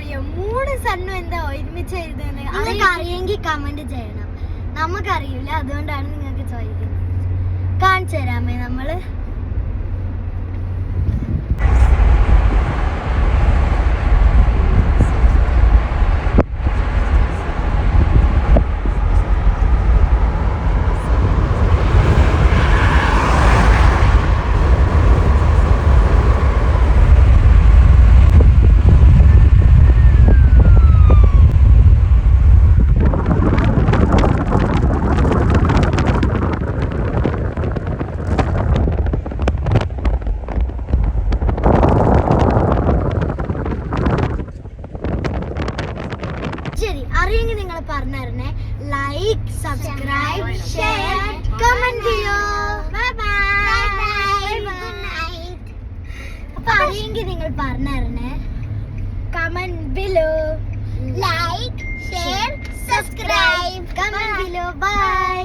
അറിയോ 3 സണ്ണും എന്താ ഒരുമിച്ച് എഴുതുന്നത്? അതൊക്കെ അറിയെങ്കിൽ കമന്റ് ചെയ്യണം. നമുക്കറിയില്ല, അതുകൊണ്ടാണ് നിങ്ങൾക്ക് ചോദിക്കുന്നത്. കാണിച്ചു തരാമേ നമ്മള്. അറിയെങ്കിൽ നിങ്ങൾ പറഞ്ഞു തരണേ. ലൈക്ക്, സബ്സ്ക്രൈബ്, ഷെയർ, കമന്റ് ചെയ്യോ. Bye bye. അപ്പൊ അറിയെങ്കിൽ നിങ്ങൾ പറഞ്ഞു തരണേ. Comment below. Like, share, subscribe, comment below. By.